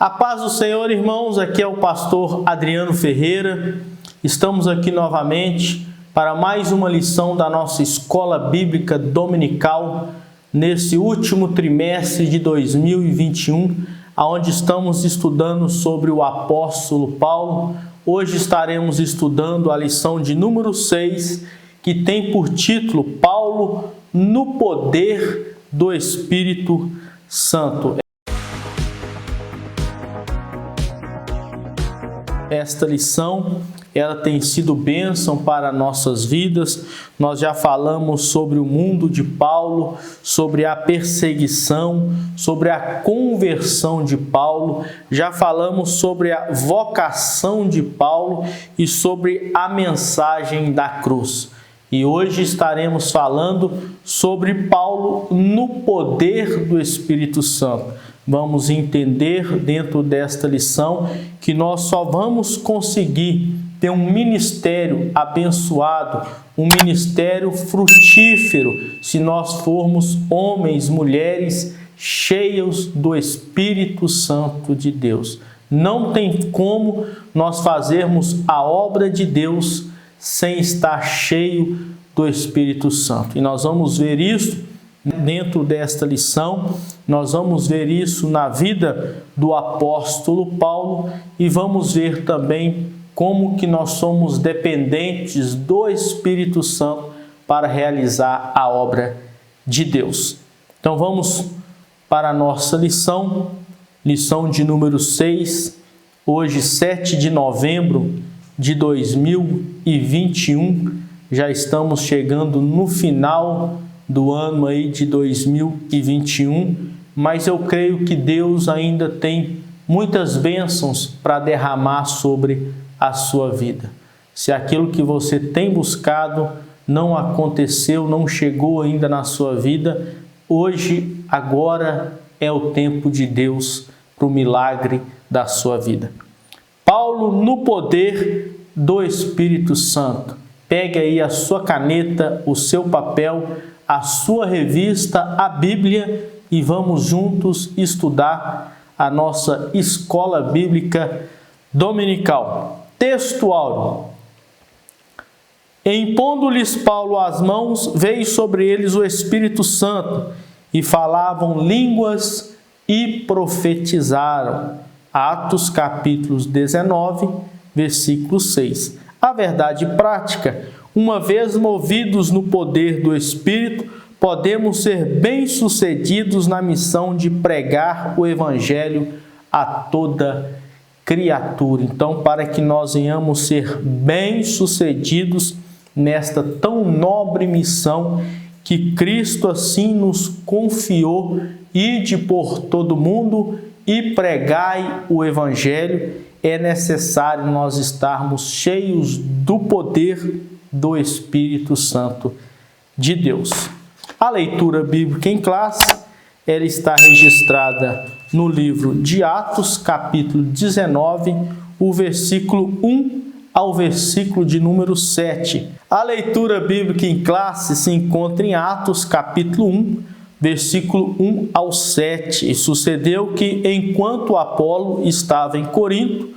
A paz do Senhor, irmãos, aqui é o pastor Adriano Ferreira. Estamos aqui novamente para mais uma lição da nossa Escola Bíblica Dominical, nesse último trimestre de 2021, onde estamos estudando sobre o apóstolo Paulo. Hoje estaremos estudando a lição de número 6, que tem por título Paulo no poder do Espírito Santo. Esta lição, ela tem sido bênção para nossas vidas. Nós já falamos sobre o mundo de Paulo, sobre a perseguição, sobre a conversão de Paulo. Já falamos sobre a vocação de Paulo e sobre a mensagem da cruz. E hoje estaremos falando sobre Paulo no poder do Espírito Santo. Vamos entender dentro desta lição que nós só vamos conseguir ter um ministério abençoado, um ministério frutífero, se nós formos homens, mulheres cheios do Espírito Santo de Deus. Não tem como nós fazermos a obra de Deus sem estar cheio do Espírito Santo. E nós vamos ver isso dentro desta lição. Nós vamos ver isso na vida do apóstolo Paulo e vamos ver também como que nós somos dependentes do Espírito Santo para realizar a obra de Deus. Então vamos para a nossa lição de número 6, hoje 7 de novembro de 2021, já estamos chegando no final do ano aí de 2021, mas eu creio que Deus ainda tem muitas bênçãos para derramar sobre a sua vida. Se aquilo que você tem buscado não aconteceu, não chegou ainda na sua vida, hoje, agora é o tempo de Deus para o milagre da sua vida. Paulo no poder do Espírito Santo. Pegue aí a sua caneta, o seu papel, a sua revista, a Bíblia, e vamos juntos estudar a nossa Escola Bíblica Dominical. Texto áureo. Impondo-lhes Paulo as mãos, veio sobre eles o Espírito Santo, e falavam línguas e profetizaram. Atos capítulo 19, versículo 6. A verdade prática: uma vez movidos no poder do Espírito, podemos ser bem-sucedidos na missão de pregar o Evangelho a toda criatura. Então, para que nós venhamos ser bem-sucedidos nesta tão nobre missão que Cristo assim nos confiou, ide por todo mundo e pregai o Evangelho, é necessário nós estarmos cheios do poder do Espírito Santo de Deus. A leitura bíblica em classe, ela está registrada no livro de Atos, capítulo 19, o versículo 1 ao versículo de número 7. A leitura bíblica em classe se encontra em Atos, capítulo 1, versículo 1 ao 7. E sucedeu que, enquanto Apolo estava em Corinto,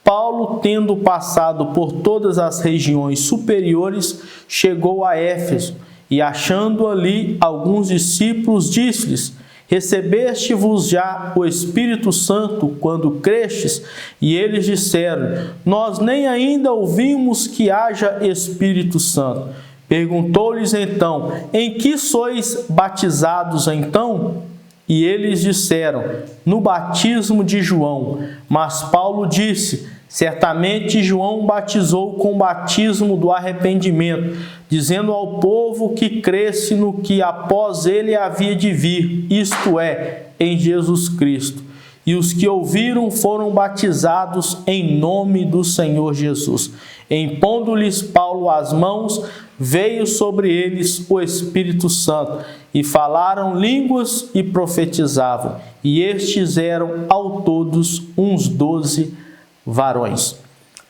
Paulo, tendo passado por todas as regiões superiores, chegou a Éfeso, e achando ali alguns discípulos, disse-lhes: recebeste-vos já o Espírito Santo quando crestes? E eles disseram: nós nem ainda ouvimos que haja Espírito Santo. Perguntou-lhes então: em que sois batizados então? E eles disseram: no batismo de João. Mas Paulo disse: certamente João batizou com o batismo do arrependimento, dizendo ao povo que cresce no que após ele havia de vir, isto é, em Jesus Cristo. E os que ouviram foram batizados em nome do Senhor Jesus. Impondo-lhes Paulo as mãos, veio sobre eles o Espírito Santo, e falaram línguas e profetizavam. E estes eram ao todos uns 12 varões.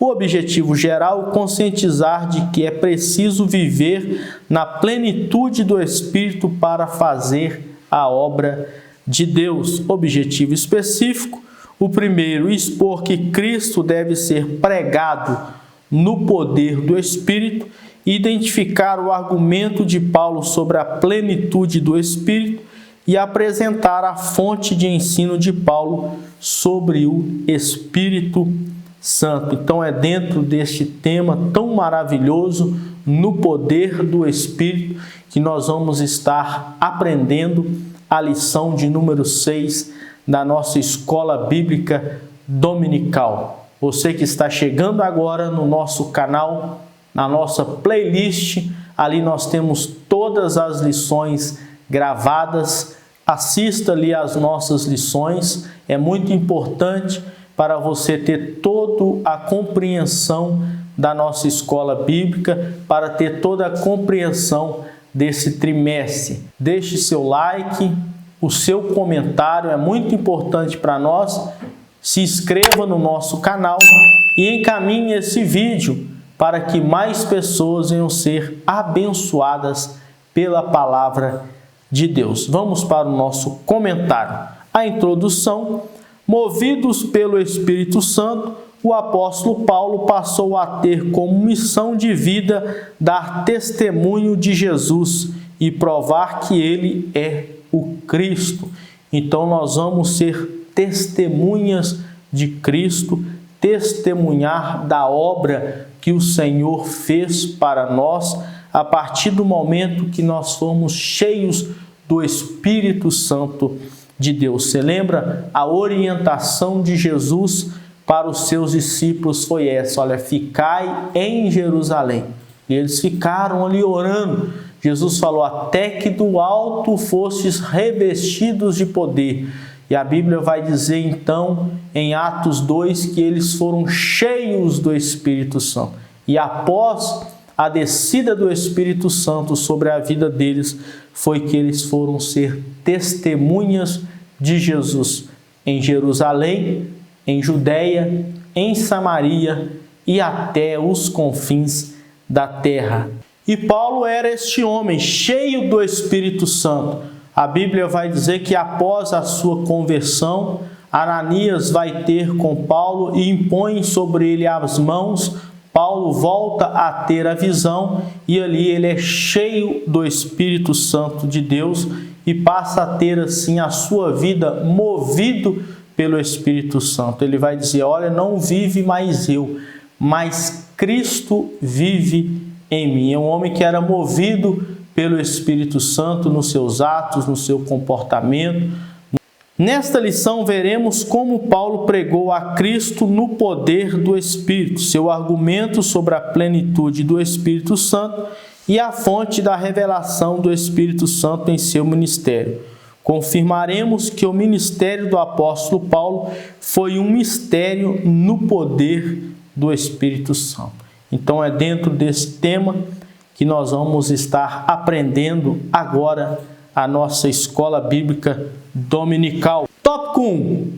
O objetivo geral é conscientizar de que é preciso viver na plenitude do Espírito para fazer a obra de Deus. Objetivo específico: O primeiro, expor que Cristo deve ser pregado no poder do Espírito, identificar o argumento de Paulo sobre a plenitude do Espírito e apresentar a fonte de ensino de Paulo sobre o Espírito Santo. Então é dentro deste tema tão maravilhoso, no poder do Espírito, que nós vamos estar aprendendo a lição de número 6 da nossa Escola Bíblica Dominical. Você que está chegando agora no nosso canal, na nossa playlist, ali nós temos todas as lições gravadas. Assista ali as nossas lições, é muito importante para você ter toda a compreensão da nossa escola bíblica, para ter toda a compreensão desse trimestre. Deixe seu like, o seu comentário é muito importante para nós. Se inscreva no nosso canal e encaminhe esse vídeo para que mais pessoas venham ser abençoadas pela palavra de Deus. Vamos para o nosso comentário. A introdução: movidos pelo Espírito Santo, o apóstolo Paulo passou a ter como missão de vida dar testemunho de Jesus e provar que ele é o Cristo. Então nós vamos ser testemunhas de Cristo, testemunhar da obra que o Senhor fez para nós a partir do momento que nós fomos cheios do Espírito Santo de Deus. Você lembra? A orientação de Jesus para os seus discípulos foi essa: olha, ficai em Jerusalém. E eles ficaram ali orando. Jesus falou: até que do alto fostes revestidos de poder. E a Bíblia vai dizer então, em Atos 2, que eles foram cheios do Espírito Santo. E após a descida do Espírito Santo sobre a vida deles, foi que eles foram ser testemunhas de Jesus em Jerusalém, em Judeia, em Samaria e até os confins da terra. E Paulo era este homem cheio do Espírito Santo. A Bíblia vai dizer que após a sua conversão, Ananias vai ter com Paulo e impõe sobre ele as mãos. Paulo volta a ter a visão e ali ele é cheio do Espírito Santo de Deus e passa a ter assim a sua vida movido pelo Espírito Santo. Ele vai dizer: olha, não vive mais eu, mas Cristo vive em mim. É um homem que era movido pelo Espírito Santo nos seus atos, no seu comportamento. Nesta lição veremos como Paulo pregou a Cristo no poder do Espírito, seu argumento sobre a plenitude do Espírito Santo e a fonte da revelação do Espírito Santo em seu ministério. Confirmaremos que o ministério do apóstolo Paulo foi um mistério no poder do Espírito Santo. Então é dentro desse tema que nós vamos estar aprendendo agora a nossa Escola Bíblica Dominical. Tópico 1.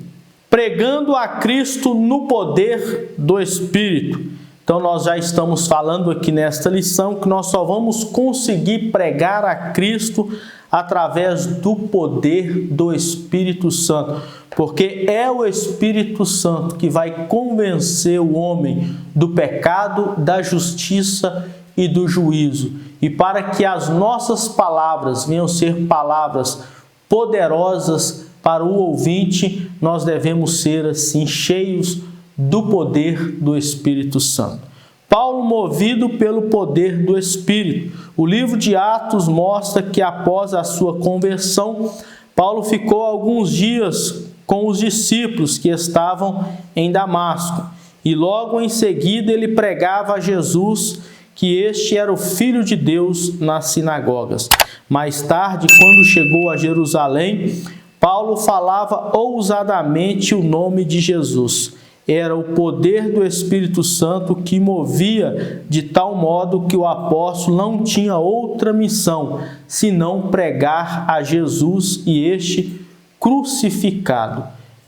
Pregando a Cristo no poder do Espírito. Então nós já estamos falando aqui nesta lição que nós só vamos conseguir pregar a Cristo através do poder do Espírito Santo, porque é o Espírito Santo que vai convencer o homem do pecado, da justiça e do juízo. E para que as nossas palavras venham ser palavras poderosas para o ouvinte, nós devemos ser assim cheios do poder do Espírito Santo. Paulo, movido pelo poder do Espírito. O livro de Atos mostra que após a sua conversão, Paulo ficou alguns dias com os discípulos que estavam em Damasco. E logo em seguida ele pregava a Jesus, que este era o Filho de Deus, nas sinagogas. Mais tarde, quando chegou a Jerusalém, Paulo falava ousadamente o nome de Jesus. Era o poder do Espírito Santo que movia de tal modo que o apóstolo não tinha outra missão, senão pregar a Jesus e este crucificado.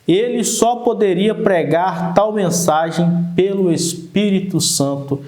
Ele só poderia pregar tal mensagem pelo Espírito Santo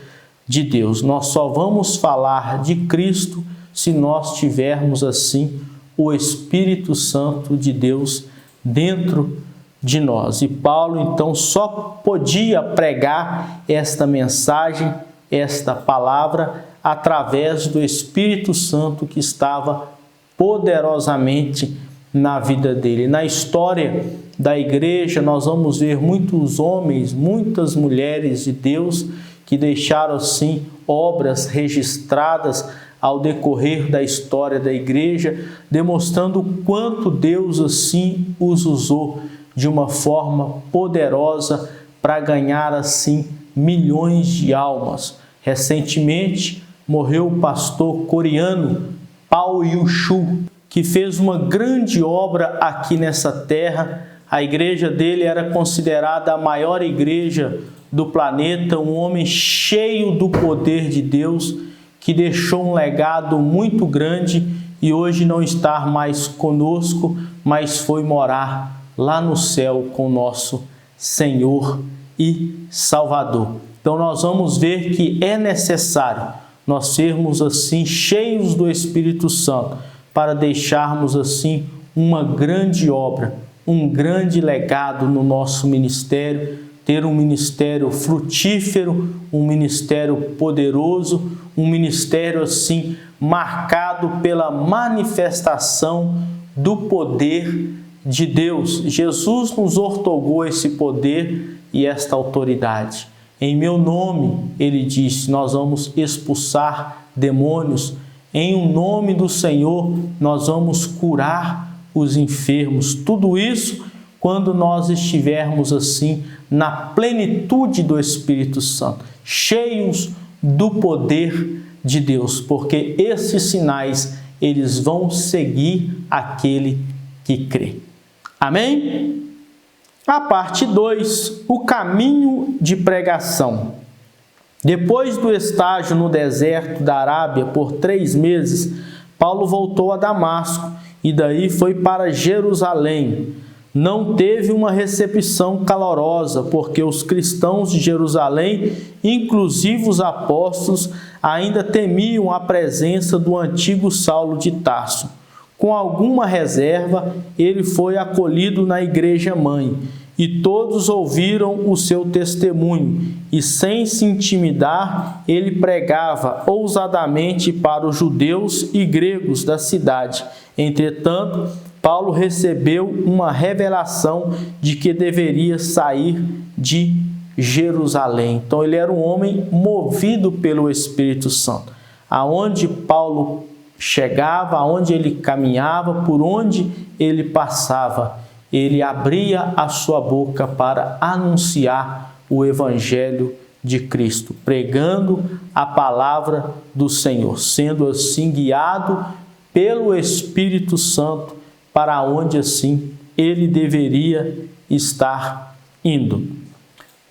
de Deus. Nós só vamos falar de Cristo se nós tivermos assim o Espírito Santo de Deus dentro de nós. E Paulo, então, só podia pregar esta mensagem, esta palavra, através do Espírito Santo que estava poderosamente na vida dele. Na história da igreja, nós vamos ver muitos homens, muitas mulheres de Deus que deixaram, assim, obras registradas ao decorrer da história da igreja, demonstrando o quanto Deus, assim, os usou de uma forma poderosa para ganhar, assim, milhões de almas. Recentemente, morreu o pastor coreano Paul Yu-Chu, que fez uma grande obra aqui nessa terra. A igreja dele era considerada a maior igreja do planeta, um homem cheio do poder de Deus, que deixou um legado muito grande e hoje não está mais conosco, mas foi morar lá no céu com nosso Senhor e Salvador. Então nós vamos ver que é necessário nós sermos assim cheios do Espírito Santo para deixarmos assim uma grande obra, um grande legado no nosso ministério, ter um ministério frutífero, um ministério poderoso, um ministério assim marcado pela manifestação do poder de Deus. Jesus nos outorgou esse poder e esta autoridade. Em meu nome, ele disse, nós vamos expulsar demônios. Em o nome do Senhor, nós vamos curar os enfermos. Tudo isso quando nós estivermos assim na plenitude do Espírito Santo, cheios do poder de Deus, porque esses sinais, eles vão seguir aquele que crê. Amém? A parte 2, o caminho de pregação. Depois do estágio no deserto da Arábia por 3 meses, Paulo voltou a Damasco e daí foi para Jerusalém. Não teve uma recepção calorosa, porque os cristãos de Jerusalém, inclusive os apóstolos, ainda temiam a presença do antigo Saulo de Tarso. Com alguma reserva, ele foi acolhido na igreja-mãe, e todos ouviram o seu testemunho, e sem se intimidar, ele pregava ousadamente para os judeus e gregos da cidade. Entretanto, Paulo recebeu uma revelação de que deveria sair de Jerusalém. Então, ele era um homem movido pelo Espírito Santo. Aonde Paulo chegava, aonde ele caminhava, por onde ele passava, ele abria a sua boca para anunciar o Evangelho de Cristo, pregando a palavra do Senhor, sendo assim guiado pelo Espírito Santo para onde assim ele deveria estar indo.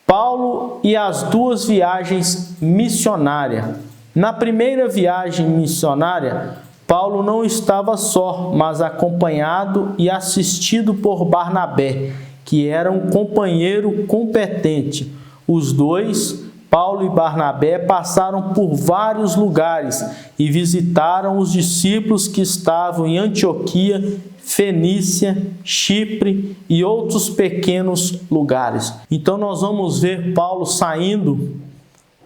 Paulo e as 2 viagens missionárias. Na primeira viagem missionária, Paulo não estava só, mas acompanhado e assistido por Barnabé, que era um companheiro competente. Os 2, Paulo e Barnabé, passaram por vários lugares e visitaram os discípulos que estavam em Antioquia, Fenícia, Chipre e outros pequenos lugares. Então nós vamos ver Paulo saindo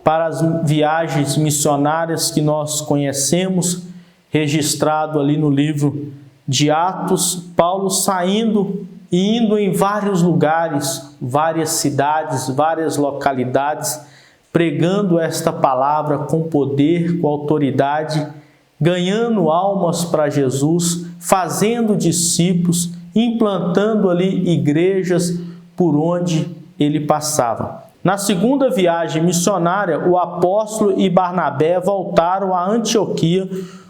para as viagens missionárias que nós conhecemos, registrado ali no livro de Atos, Paulo saindo e indo em vários lugares, várias cidades, várias localidades, pregando esta palavra com poder, com autoridade, ganhando almas para Jesus, fazendo discípulos, implantando ali igrejas por onde ele passava. Na segunda viagem missionária, o apóstolo e Barnabé voltaram a Antioquia,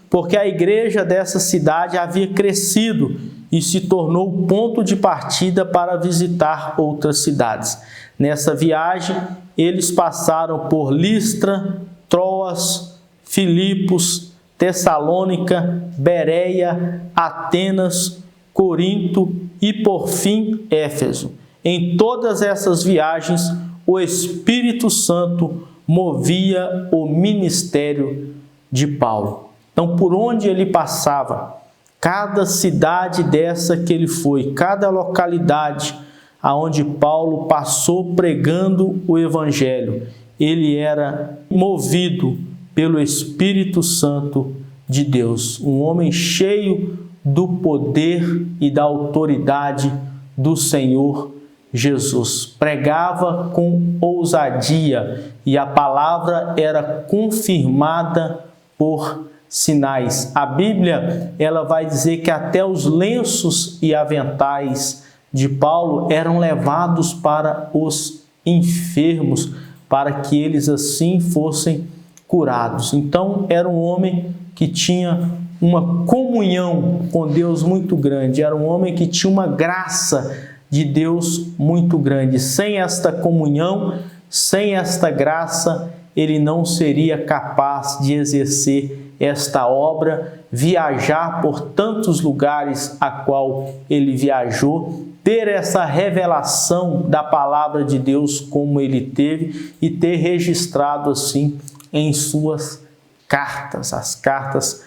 porque a igreja dessa cidade havia crescido e se tornou o ponto de partida para visitar outras cidades. Nessa viagem, eles passaram por Listra, Troas, Filipos, Tessalônica, Bereia, Atenas, Corinto e, por fim, Éfeso. Em todas essas viagens, o Espírito Santo movia o ministério de Paulo. Então, por onde ele passava, cada cidade dessa que ele foi, cada localidade, aonde Paulo passou pregando o Evangelho. Ele era movido pelo Espírito Santo de Deus, um homem cheio do poder e da autoridade do Senhor Jesus. Pregava com ousadia e a palavra era confirmada por sinais. A Bíblia, ela vai dizer que até os lenços e aventais de Paulo eram levados para os enfermos, para que eles assim fossem curados. Então, era um homem que tinha uma comunhão com Deus muito grande, era um homem que tinha uma graça de Deus muito grande. Sem esta comunhão, sem esta graça, ele não seria capaz de exercer esta obra, viajar por tantos lugares a qual ele viajou, ter essa revelação da palavra de Deus como ele teve e ter registrado assim em suas cartas, as cartas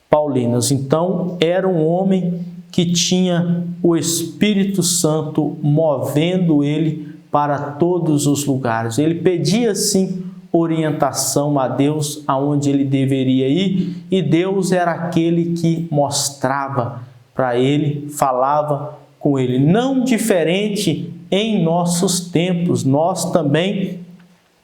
paulinas. Então, era um homem que tinha o Espírito Santo movendo ele para todos os lugares. Ele pedia, sim, orientação a Deus aonde ele deveria ir, e Deus era aquele que mostrava para ele, falava com ele. Não diferente em nossos tempos, nós também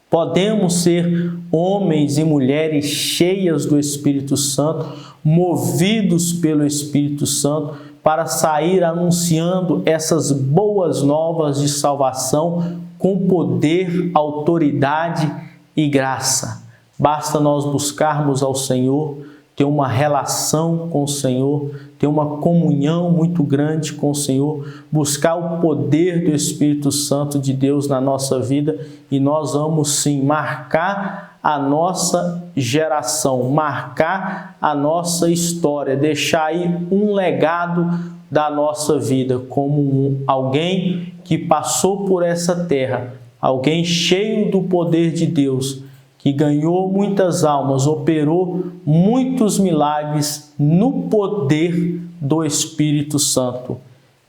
podemos ser homens e mulheres cheias do Espírito Santo, movidos pelo Espírito Santo, para sair anunciando essas boas novas de salvação com poder, autoridade e graça. Basta nós buscarmos ao Senhor, ter uma relação com o Senhor, ter uma comunhão muito grande com o Senhor, buscar o poder do Espírito Santo de Deus na nossa vida, e nós vamos sim marcar a nossa geração, marcar a nossa história, deixar aí um legado da nossa vida como alguém que passou por essa terra, alguém cheio do poder de Deus, que ganhou muitas almas, operou muitos milagres no poder do Espírito Santo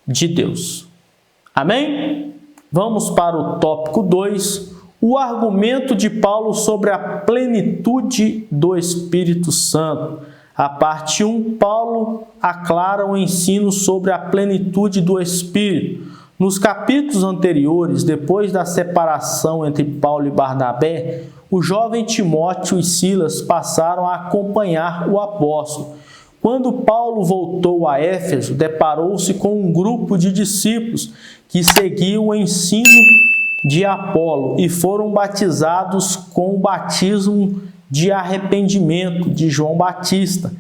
de Deus. Amém? Vamos para o tópico 2, o argumento de Paulo sobre a plenitude do Espírito Santo. A parte 1, Paulo aclara o ensino sobre a plenitude do Espírito. Nos capítulos anteriores, depois da separação entre Paulo e Barnabé, o jovem Timóteo e Silas passaram a acompanhar o apóstolo. Quando Paulo voltou a Éfeso, deparou-se com um grupo de discípulos que seguiam o ensino de Apolo e foram batizados com o batismo de arrependimento de João Batista.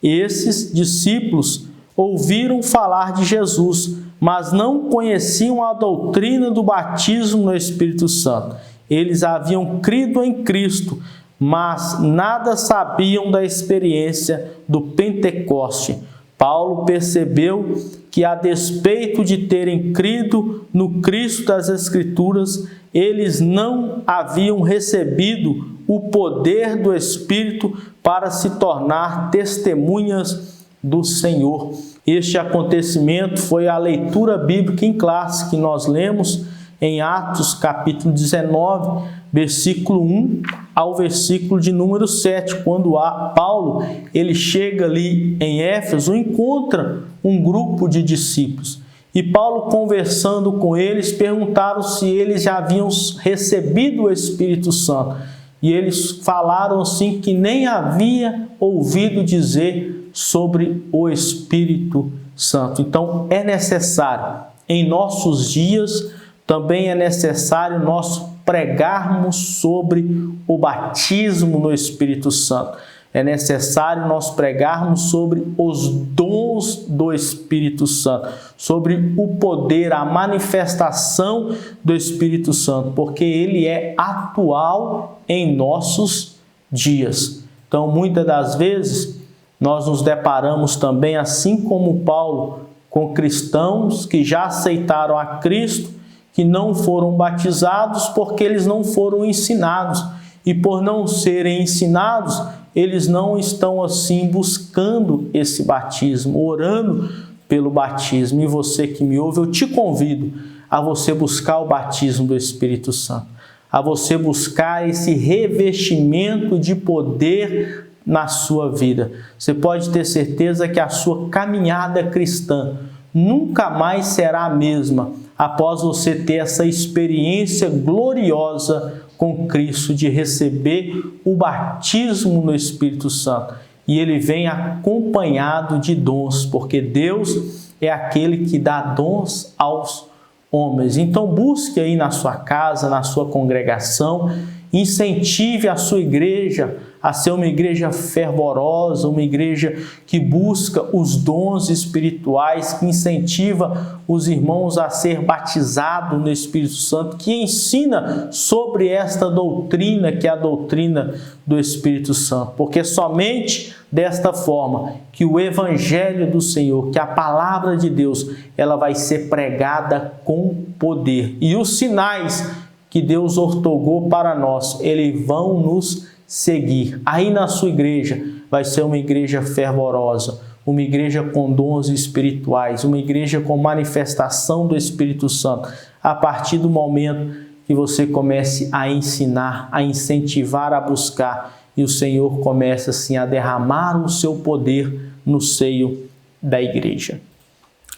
Esses discípulos ouviram falar de Jesus, mas não conheciam a doutrina do batismo no Espírito Santo. Eles haviam crido em Cristo, mas nada sabiam da experiência do Pentecoste. Paulo percebeu que, a despeito de terem crido no Cristo das Escrituras, eles não haviam recebido o poder do Espírito para se tornar testemunhas do Senhor. Este acontecimento foi a leitura bíblica em classe que nós lemos em Atos capítulo 19, versículo 1 ao versículo de número 7, quando Paulo ele chega ali em Éfeso, encontra um grupo de discípulos. E Paulo, conversando com eles, perguntaram se eles já haviam recebido o Espírito Santo. E eles falaram assim que nem havia ouvido dizer sobre o Espírito Santo. Então é necessário, em nossos dias, também é necessário nós pregarmos sobre o batismo no Espírito Santo. É necessário nós pregarmos sobre os dons do Espírito Santo, sobre o poder, a manifestação do Espírito Santo, porque ele é atual em nossos dias. Então, muitas das vezes, nós nos deparamos também, assim como Paulo, com cristãos que já aceitaram a Cristo, que não foram batizados porque eles não foram ensinados. E por não serem ensinados, eles não estão assim buscando esse batismo, orando pelo batismo. E você que me ouve, eu te convido a você buscar o batismo do Espírito Santo, a você buscar esse revestimento de poder na sua vida. Você pode ter certeza que a sua caminhada cristã nunca mais será a mesma após você ter essa experiência gloriosa com Cristo de receber o batismo no Espírito Santo. E ele vem acompanhado de dons, porque Deus é aquele que dá dons aos homens. Então busque aí na sua casa, na sua congregação, incentive a sua igreja a ser uma igreja fervorosa, uma igreja que busca os dons espirituais, que incentiva os irmãos a ser batizados no Espírito Santo, que ensina sobre esta doutrina, que é a doutrina do Espírito Santo, porque somente desta forma que o Evangelho do Senhor, que a palavra de Deus, ela vai ser pregada com poder. E os sinais que Deus ortogou para nós, eles vão nos seguir. Aí na sua igreja vai ser uma igreja fervorosa, uma igreja com dons espirituais, uma igreja com manifestação do Espírito Santo, a partir do momento que você comece a ensinar, a incentivar, a buscar, e o Senhor começa assim a derramar o seu poder no seio da igreja.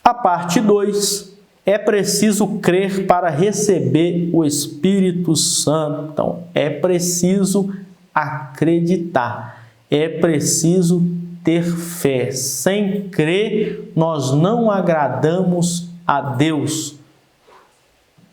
A parte 2, é preciso crer para receber o Espírito Santo. Então, é preciso acreditar, é preciso ter fé. Sem crer, nós não agradamos a Deus.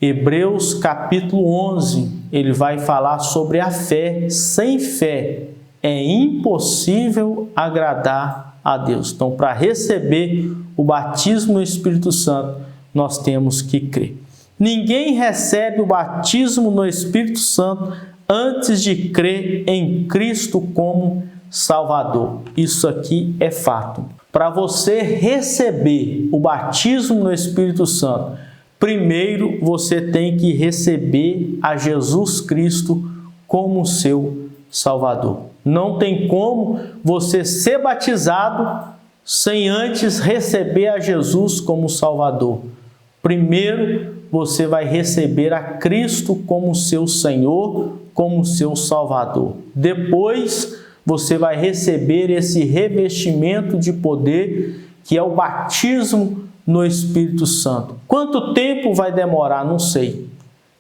Hebreus capítulo 11, ele vai falar sobre a fé. Sem fé é impossível agradar a Deus. Então, para receber o batismo no Espírito Santo, nós temos que crer. Ninguém recebe o batismo no Espírito Santo antes de crer em Cristo como Salvador. Isso aqui é fato. Para você receber o batismo no Espírito Santo, primeiro você tem que receber a Jesus Cristo como seu Salvador. Não tem como você ser batizado sem antes receber a Jesus como Salvador. Primeiro, você vai receber a Cristo como seu Senhor, como seu Salvador. Depois, você vai receber esse revestimento de poder, que é o batismo no Espírito Santo. Quanto tempo vai demorar? Não sei.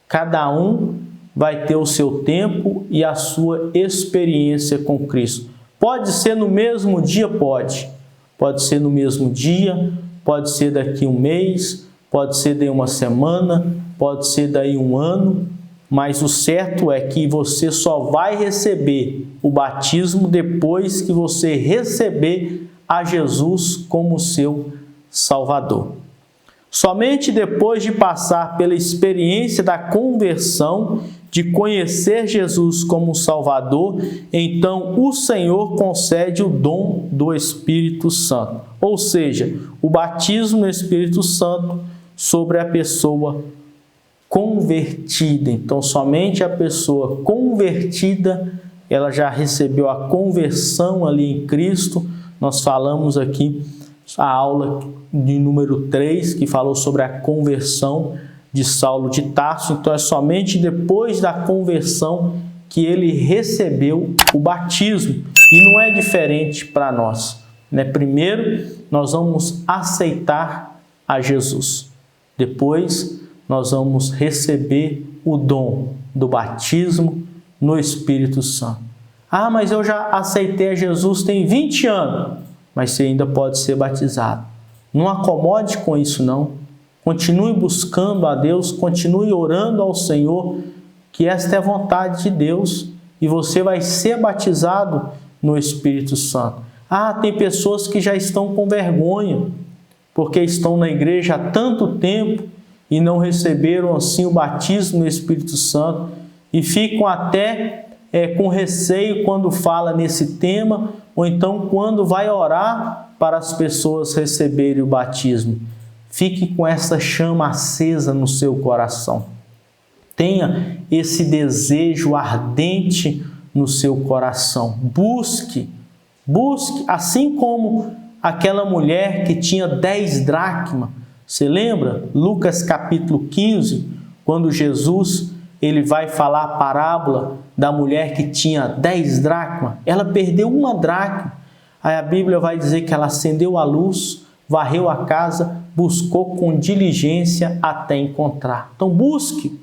Cada um vai ter o seu tempo e a sua experiência com Cristo. Pode ser no mesmo dia? Pode. Pode ser no mesmo dia, pode ser daqui um mês, pode ser daí uma semana, pode ser daí um ano, mas o certo é que você só vai receber o batismo depois que você receber a Jesus como seu Salvador. Somente depois de passar pela experiência da conversão, de conhecer Jesus como Salvador, então o Senhor concede o dom do Espírito Santo. Ou seja, o batismo no Espírito Santo sobre a pessoa convertida. Então, somente a pessoa convertida, ela já recebeu a conversão ali em Cristo. Nós falamos aqui a aula de número 3, que falou sobre a conversão de Saulo de Tarso. Então, é somente depois da conversão que ele recebeu o batismo. E não é diferente para nós, né? Primeiro, nós vamos aceitar a Jesus. Depois, nós vamos receber o dom do batismo no Espírito Santo. Ah, mas eu já aceitei a Jesus tem 20 anos. Mas você ainda pode ser batizado. Não acomode com isso, não. Continue buscando a Deus, continue orando ao Senhor, que esta é a vontade de Deus, e você vai ser batizado no Espírito Santo. Ah, tem pessoas que já estão com vergonha, porque estão na igreja há tanto tempo e não receberam assim o batismo no Espírito Santo, e ficam até com receio quando fala nesse tema, ou então quando vai orar para as pessoas receberem o batismo. Fique com essa chama acesa no seu coração. Tenha esse desejo ardente no seu coração. Busque, assim como aquela mulher que tinha 10 dracmas. Você lembra? Lucas capítulo 15, quando Jesus ele vai falar a parábola da mulher que tinha 10 dracmas. Ela perdeu uma dracma. Aí a Bíblia vai dizer que ela acendeu a luz, varreu a casa, buscou com diligência até encontrar. Então busque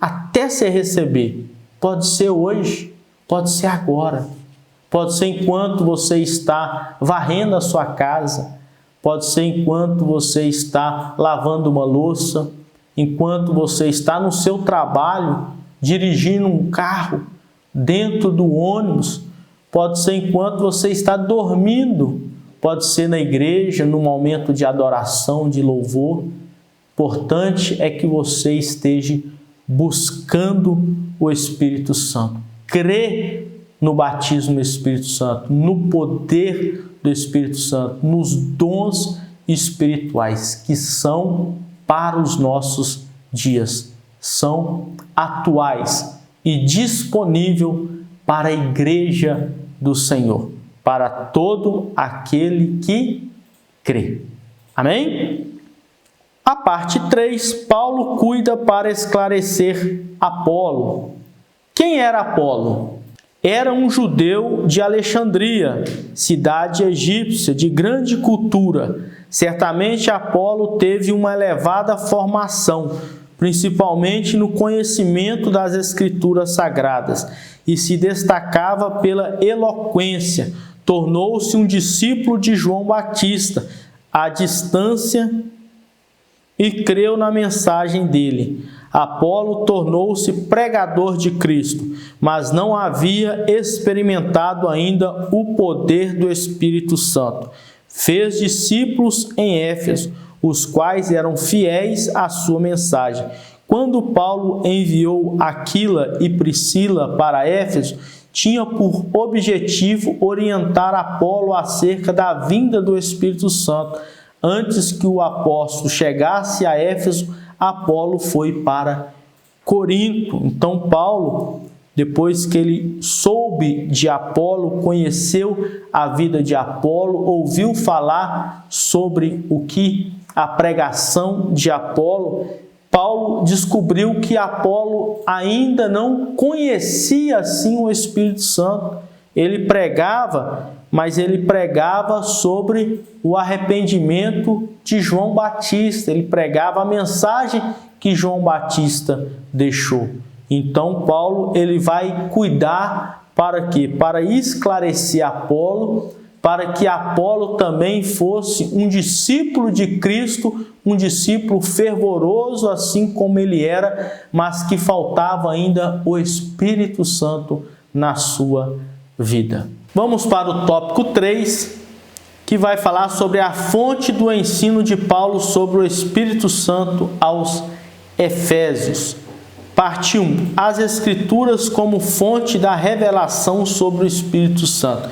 até você receber. Pode ser hoje, pode ser agora, pode ser enquanto você está varrendo a sua casa, pode ser enquanto você está lavando uma louça, enquanto você está no seu trabalho, dirigindo um carro, dentro do ônibus, pode ser enquanto você está dormindo, pode ser na igreja, no momento de adoração, de louvor. Importante é que você esteja buscando o Espírito Santo. Crê no batismo do Espírito Santo, no poder do Espírito Santo, nos dons espirituais que são para os nossos dias, são atuais e disponível para a igreja do Senhor, para todo aquele que crê. Amém? A parte 3, Paulo cuida para esclarecer Apolo. Quem era Apolo? Era um judeu de Alexandria, cidade egípcia de grande cultura. Certamente Apolo teve uma elevada formação, principalmente no conhecimento das Escrituras Sagradas, e se destacava pela eloquência. Tornou-se um discípulo de João Batista, à distância, e creu na mensagem dele. Apolo tornou-se pregador de Cristo, mas não havia experimentado ainda o poder do Espírito Santo. Fez discípulos em Éfeso, os quais eram fiéis à sua mensagem. Quando Paulo enviou Aquila e Priscila para Éfeso, tinha por objetivo orientar Apolo acerca da vinda do Espírito Santo. Antes que o apóstolo chegasse a Éfeso, Apolo foi para Corinto. Então Paulo, depois que ele soube de Apolo, conheceu a vida de Apolo, ouviu falar sobre o que a pregação de Apolo, Paulo descobriu que Apolo ainda não conhecia assim o Espírito Santo. Ele pregava, mas ele pregava sobre o arrependimento de João Batista. Ele pregava a mensagem que João Batista deixou. Então Paulo ele vai cuidar para quê? Para esclarecer Apolo, para que Apolo também fosse um discípulo de Cristo, um discípulo fervoroso, assim como ele era, mas que faltava ainda o Espírito Santo na sua vida. Vamos para o tópico 3, que vai falar sobre a fonte do ensino de Paulo sobre o Espírito Santo aos Efésios. Parte 1. As Escrituras como fonte da revelação sobre o Espírito Santo.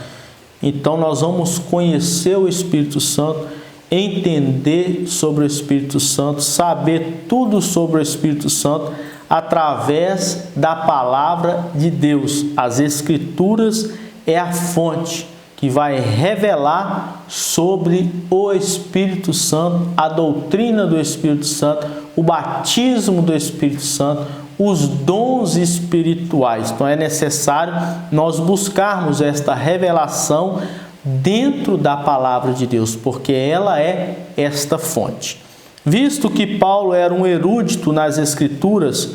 Então nós vamos conhecer o Espírito Santo, entender sobre o Espírito Santo, saber tudo sobre o Espírito Santo através da palavra de Deus. As Escrituras é a fonte que vai revelar sobre o Espírito Santo, a doutrina do Espírito Santo, o batismo do Espírito Santo, os dons espirituais. Então é necessário nós buscarmos esta revelação dentro da palavra de Deus, porque ela é esta fonte. Visto que Paulo era um erudito nas Escrituras,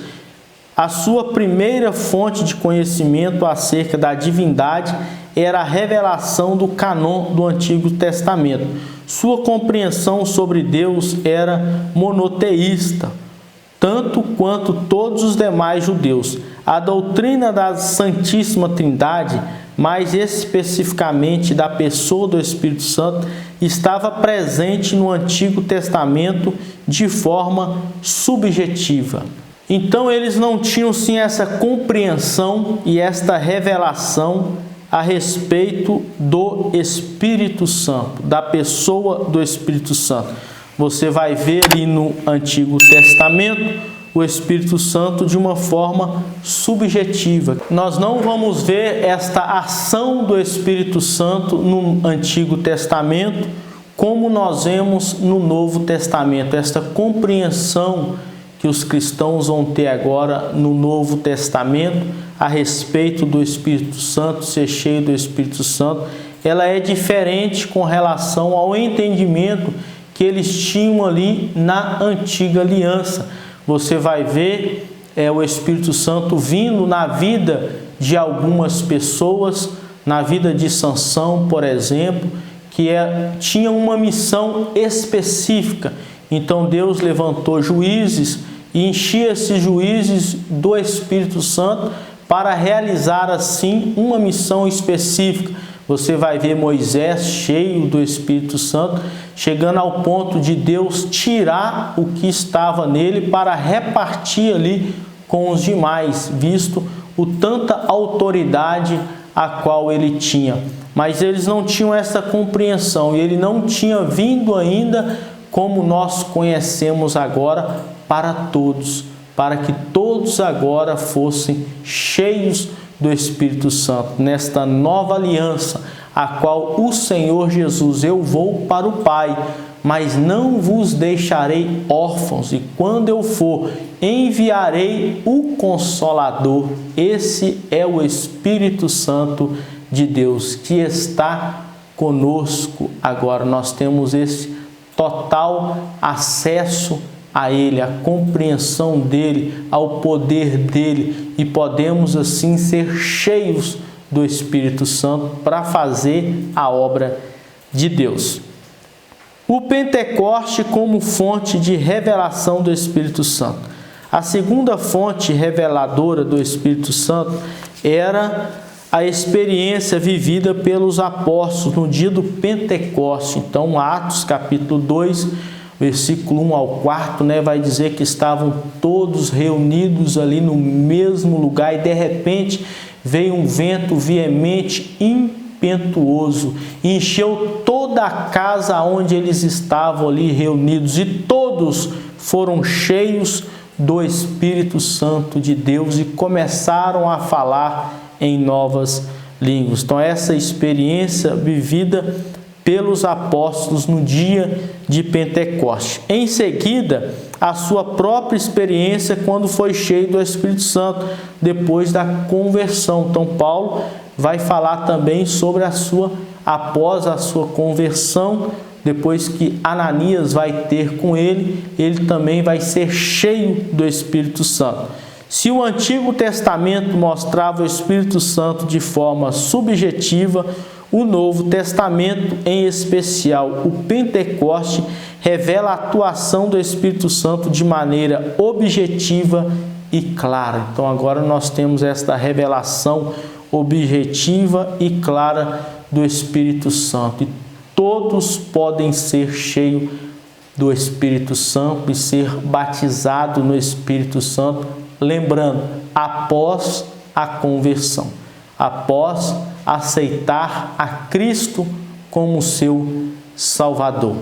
a sua primeira fonte de conhecimento acerca da divindade era a revelação do cânon do Antigo Testamento. Sua compreensão sobre Deus era monoteísta, tanto quanto todos os demais judeus. A doutrina da Santíssima Trindade, mais especificamente da pessoa do Espírito Santo, estava presente no Antigo Testamento de forma subjetiva. Então eles não tinham sim essa compreensão e esta revelação a respeito do Espírito Santo, da pessoa do Espírito Santo. Você vai ver ali no Antigo Testamento o Espírito Santo de uma forma subjetiva. Nós não vamos ver esta ação do Espírito Santo no Antigo Testamento como nós vemos no Novo Testamento, esta compreensão que os cristãos vão ter agora no Novo Testamento a respeito do Espírito Santo, ser cheio do Espírito Santo, ela é diferente com relação ao entendimento que eles tinham ali na antiga aliança. Você vai ver o Espírito Santo vindo na vida de algumas pessoas, na vida de Sansão, por exemplo, que tinha uma missão específica. Então Deus levantou juízes e enchia esses juízes do Espírito Santo para realizar assim uma missão específica. Você vai ver Moisés cheio do Espírito Santo, chegando ao ponto de Deus tirar o que estava nele para repartir ali com os demais, visto o tanta autoridade a qual ele tinha. Mas eles não tinham essa compreensão e ele não tinha vindo ainda como nós conhecemos agora para todos, para que todos agora fossem cheios do Espírito Santo, nesta nova aliança, a qual o Senhor Jesus, eu vou para o Pai, mas não vos deixarei órfãos, e quando eu for, enviarei o Consolador. Esse é o Espírito Santo de Deus, que está conosco agora. Nós temos esse total acesso a Ele, a compreensão dEle, ao poder dEle, e podemos assim ser cheios do Espírito Santo para fazer a obra de Deus. O Pentecoste como fonte de revelação do Espírito Santo. A segunda fonte reveladora do Espírito Santo era a experiência vivida pelos apóstolos no dia do Pentecoste. Então, Atos capítulo 2, versículo 1 ao 4, vai dizer que estavam todos reunidos ali no mesmo lugar e de repente veio um vento veemente, impetuoso, e encheu toda a casa onde eles estavam ali reunidos, e todos foram cheios do Espírito Santo de Deus e começaram a falar em novas línguas. Então, essa experiência vivida pelos apóstolos no dia de Pentecoste. Em seguida, a sua própria experiência quando foi cheio do Espírito Santo, depois da conversão. Então, Paulo vai falar também sobre após a sua conversão, depois que Ananias vai ter com ele, ele também vai ser cheio do Espírito Santo. Se o Antigo Testamento mostrava o Espírito Santo de forma subjetiva, o Novo Testamento, em especial o Pentecoste, revela a atuação do Espírito Santo de maneira objetiva e clara. Então agora nós temos esta revelação objetiva e clara do Espírito Santo. E todos podem ser cheios do Espírito Santo e ser batizados no Espírito Santo, lembrando, após a conversão, após aceitar a Cristo como seu Salvador.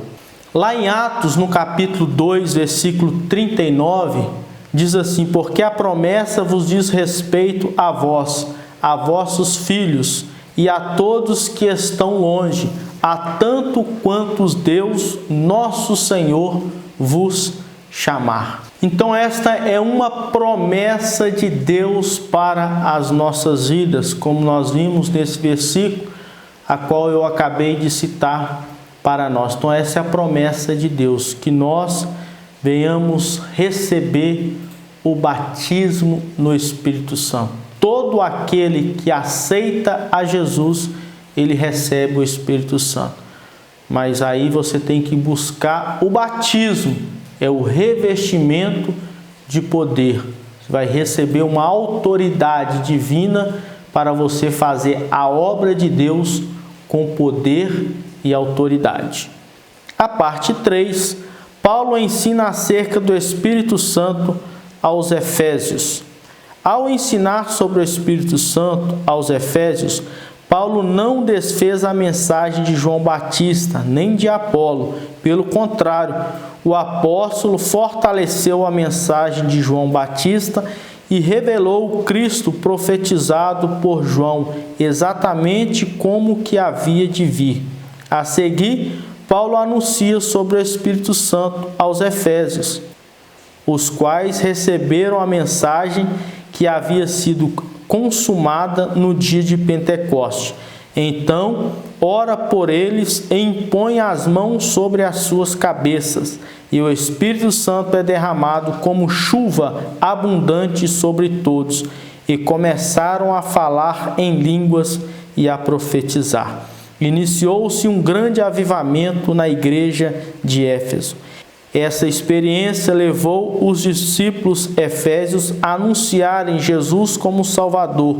Lá em Atos, no capítulo 2, versículo 39, diz assim: porque a promessa vos diz respeito a vós, a vossos filhos e a todos que estão longe, a tanto quantos Deus, nosso Senhor, vos chamar. Então esta é uma promessa de Deus para as nossas vidas, como nós vimos nesse versículo, a qual eu acabei de citar para nós. Então essa é a promessa de Deus, que nós venhamos receber o batismo no Espírito Santo. Todo aquele que aceita a Jesus, ele recebe o Espírito Santo. Mas aí você tem que buscar o batismo, é o revestimento de poder. Você vai receber uma autoridade divina para você fazer a obra de Deus com poder e autoridade. A parte 3, Paulo ensina acerca do Espírito Santo aos Efésios. Ao ensinar sobre o Espírito Santo aos Efésios, Paulo não desfez a mensagem de João Batista, nem de Apolo. Pelo contrário, o apóstolo fortaleceu a mensagem de João Batista e revelou o Cristo profetizado por João, exatamente como que havia de vir. A seguir, Paulo anuncia sobre o Espírito Santo aos Efésios, os quais receberam a mensagem que havia sido consumada no dia de Pentecoste. Então, ora por eles e impõe as mãos sobre as suas cabeças, e o Espírito Santo é derramado como chuva abundante sobre todos, e começaram a falar em línguas e a profetizar. Iniciou-se um grande avivamento na igreja de Éfeso. Essa experiência levou os discípulos efésios a anunciarem Jesus como Salvador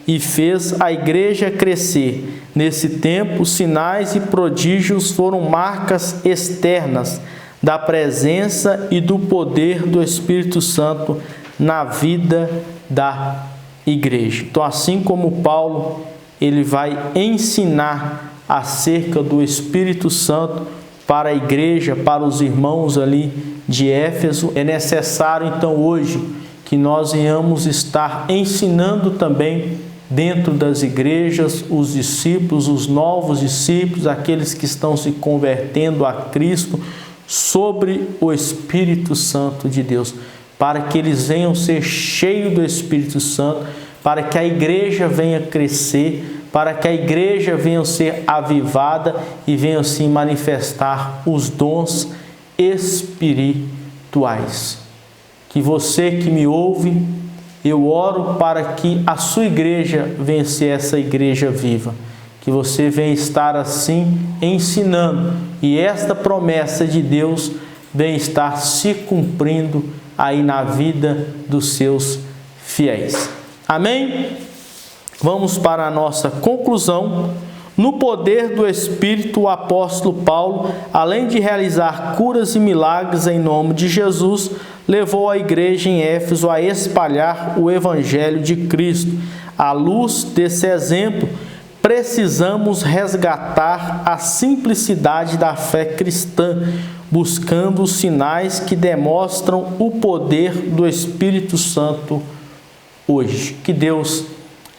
e fez a igreja crescer. Nesse tempo, sinais e prodígios foram marcas externas da presença e do poder do Espírito Santo na vida da igreja. Então, assim como Paulo, ele vai ensinar acerca do Espírito Santo para a igreja, para os irmãos ali de Éfeso, é necessário então hoje que nós venhamos estar ensinando também dentro das igrejas os discípulos, os novos discípulos, aqueles que estão se convertendo a Cristo, sobre o Espírito Santo de Deus, para que eles venham ser cheios do Espírito Santo, para que a igreja venha crescer, para que a igreja venha ser avivada e venha assim manifestar os dons espirituais. Que você que me ouve, eu oro para que a sua igreja venha ser essa igreja viva, que você venha estar assim ensinando e esta promessa de Deus venha estar se cumprindo aí na vida dos seus fiéis. Amém? Vamos para a nossa conclusão. No poder do Espírito, o apóstolo Paulo, além de realizar curas e milagres em nome de Jesus, levou a igreja em Éfeso a espalhar o Evangelho de Cristo. À luz desse exemplo, precisamos resgatar a simplicidade da fé cristã, buscando os sinais que demonstram o poder do Espírito Santo hoje. Que Deus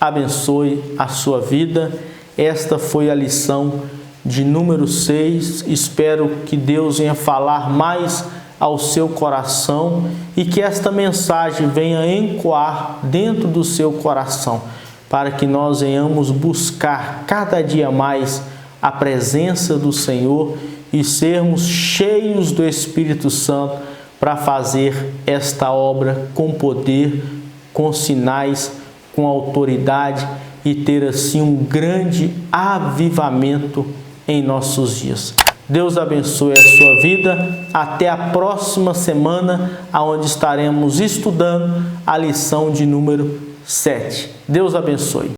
abençoe a sua vida. Esta foi a lição de número 6. Espero que Deus venha falar mais ao seu coração e que esta mensagem venha ecoar dentro do seu coração, para que nós venhamos buscar cada dia mais a presença do Senhor e sermos cheios do Espírito Santo para fazer esta obra com poder, com sinais, com autoridade e ter assim um grande avivamento em nossos dias. Deus abençoe a sua vida. Até a próxima semana, onde estaremos estudando a lição de número 7. Deus abençoe.